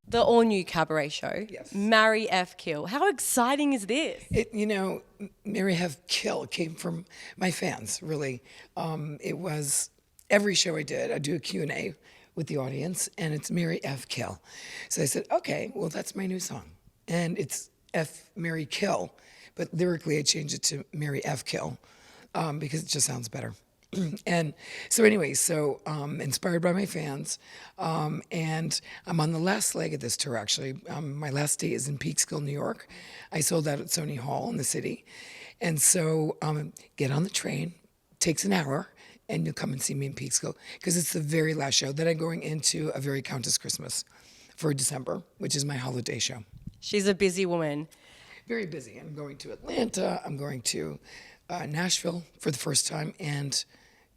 The all-new cabaret show, Yes. Marry F. Kill. How exciting is this? Mary Have Kill came from my fans, really. It was every show I did, I do a Q&A with the audience, and it's Mary F. Kill. So I said, okay, well, that's my new song. And it's F. Mary Kill, but lyrically I changed it to Mary F. Kill because it just sounds better. And so anyway, inspired by my fans, and I'm on the last leg of this tour, actually. My last date is in Peekskill, New York. I sold out at Sony Hall in the city. And so get on the train, takes an hour, and you'll come and see me in Peekskill, because it's the very last show. Then I'm going into A Very Countess Christmas for December, which is my holiday show. She's a busy woman. Very busy. I'm going to Atlanta. I'm going to Nashville for the first time, and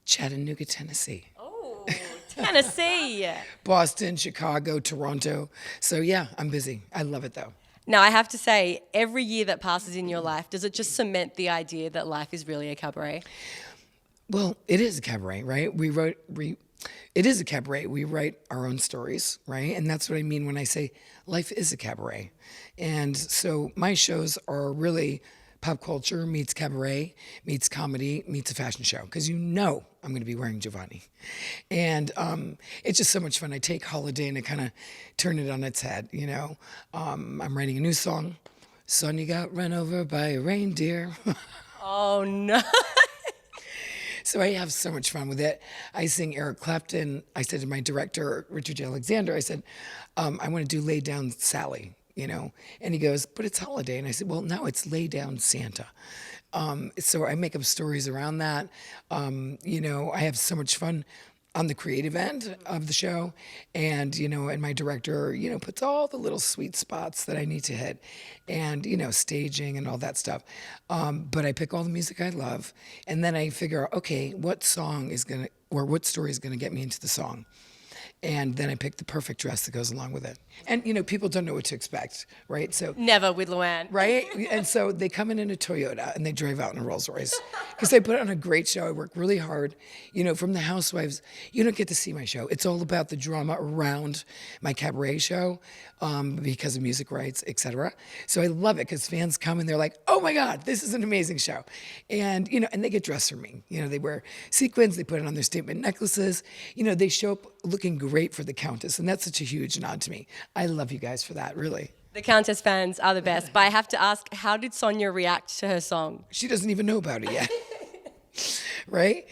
Chattanooga, Tennessee. Oh, Tennessee. Boston, Chicago, Toronto. So yeah, I'm busy. I love it though. Now, I have to say, every year that passes in your life, does it just cement the idea that life is really a cabaret? Well, it is a cabaret, right? It is a cabaret. We write our own stories, right? And that's what I mean when I say life is a cabaret. And so my shows are really pop culture meets cabaret, meets comedy, meets a fashion show, because I'm going to be wearing Giovanni. And it's just so much fun. I take holiday and I kind of turn it on its head, I'm writing a new song. Sonia got run over by a reindeer. Oh, no. So I have so much fun with it. I sing Eric Clapton. I said to my director, Richard J. Alexander, I said, I want to do Lay Down Sally. And he goes, but it's holiday. And I said, well, no, it's Lay Down Santa. So I make up stories around that. I have so much fun on the creative end of the show. And my director, puts all the little sweet spots that I need to hit and, staging and all that stuff. But I pick all the music I love. And then I figure out, okay, what story is going to get me into the song? And then I pick the perfect dress that goes along with it. And, people don't know what to expect, right? So Never with Luann. Right? And so they come in a Toyota and they drive out in a Rolls Royce because they put on a great show. I work really hard. From the housewives, you don't get to see my show. It's all about the drama around my cabaret show because of music rights, et cetera. So I love it because fans come and they're like, oh my God, this is an amazing show. And, and they get dressed for me. They wear sequins, they put it on their statement necklaces. They show up looking great for the Countess. And that's such a huge nod to me. I love you guys for that, really. The Countess fans are the best. But I have to ask, how did Sonia react to her song? She doesn't even know about it yet. Right?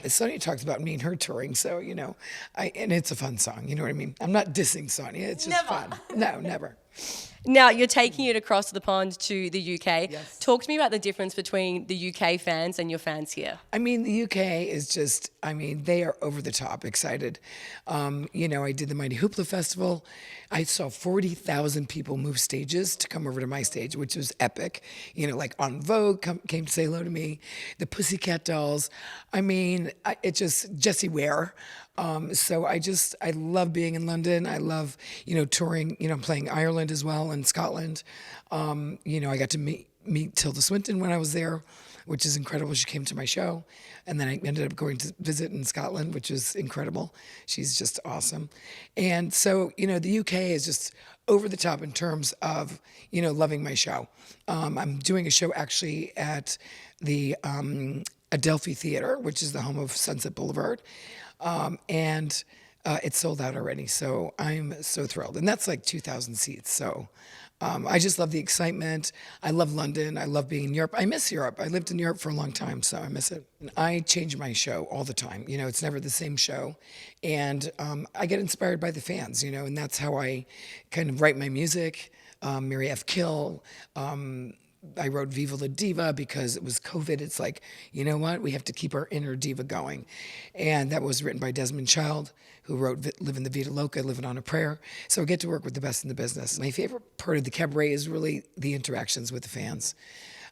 Sonia talks about me and her touring, so, and it's a fun song, you know what I mean? I'm not dissing Sonia, it's just fun. No, never. Now, you're taking it across the pond to the UK. Yes. Talk to me about the difference between the UK fans and your fans here. I mean, the UK is just, they are over the top excited. I did the Mighty Hoopla Festival. I saw 40,000 people move stages to come over to my stage, which was epic. Like On Vogue came to say hello to me. The Pussycat Dolls. It's just Jessie Ware. So I love being in London. I love, touring, playing Ireland as well and Scotland. I got to meet Tilda Swinton when I was there, which is incredible. She came to my show. And then I ended up going to visit in Scotland, which was incredible. She's just awesome. And so, the UK is just over the top in terms of, loving my show. I'm doing a show actually at the Adelphi Theater, which is the home of Sunset Boulevard. And it's sold out already. So I'm so thrilled. And that's like 2,000 seats. So I just love the excitement. I love London. I love being in Europe. I miss Europe. I lived in Europe for a long time, so I miss it. And I change my show all the time. It's never the same show. And I get inspired by the fans, and that's how I kind of write my music. Mary F. Kill. I wrote Viva La Diva because it was COVID. It's like, you know what? We have to keep our inner diva going. And that was written by Desmond Child, who wrote Living the Vida Loca, Living on a Prayer. So I get to work with the best in the business. My favorite part of the cabaret is really the interactions with the fans.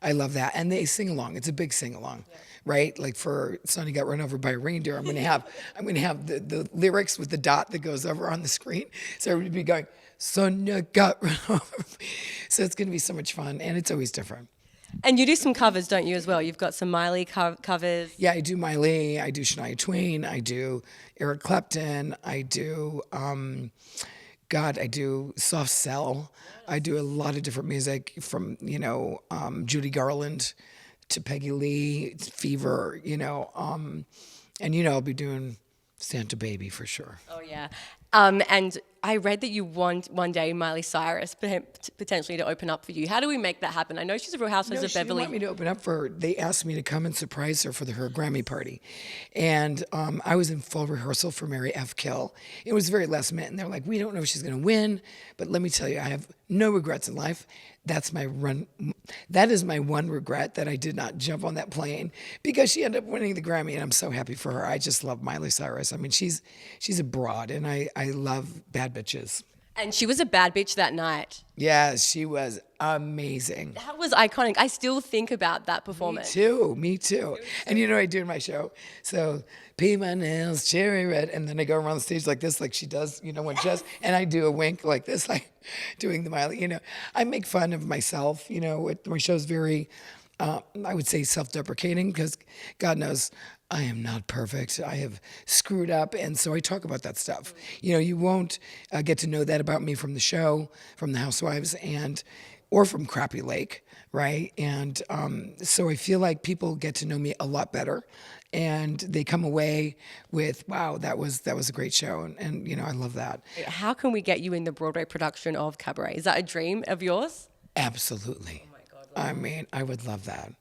I love that. And they sing along. It's a big sing along, right? Like for Sonny Got Run Over by a Reindeer, I'm going to have the lyrics with the dot that goes over on the screen. So everybody be going, Sonia got run over. So it's going to be so much fun, and it's always different. And you do some covers, don't you, as well? You've got some Miley covers. Yeah, I do Miley. I do Shania Twain. I do Eric Clapton. I do God, I do soft sell. I do a lot of different music from, Judy Garland to Peggy Lee, Fever, and, I'll be doing Santa Baby for sure. Oh yeah. And I read that you want one day Miley Cyrus potentially to open up for you. How do we make that happen? I know she's a Real Housewives No, of she didn't Beverly. want me to open up for her. They asked me to come and surprise her for her Grammy party. And I was in full rehearsal for Mary F. Kill. It was very last minute. And they're like, we don't know if she's going to win. But let me tell you, I have no regrets in life. That is my one regret, that I did not jump on that plane, because she ended up winning the Grammy, and I'm so happy for her. I just love Miley Cyrus. I mean, she's a broad, and I love bad bitches. And she was a bad bitch that night. Yeah, she was amazing. That was iconic. I still think about that performance. Me too. And you know what I do in my show? So, pee my nails, cherry red, and then I go around the stage like this, like she does, when she does, and I do a wink like this, like doing the Miley, I make fun of myself, my show's very, I would say self-deprecating, because God knows I am not perfect. I have screwed up, and so I talk about that stuff. You won't get to know that about me from the show, from the Housewives, or from Crappy Lake, right? And so I feel like people get to know me a lot better, and they come away with, wow, that was a great show, and I love that. How can we get you in the Broadway production of Cabaret? Is that a dream of yours? Absolutely. Oh my God. I mean, I would love that.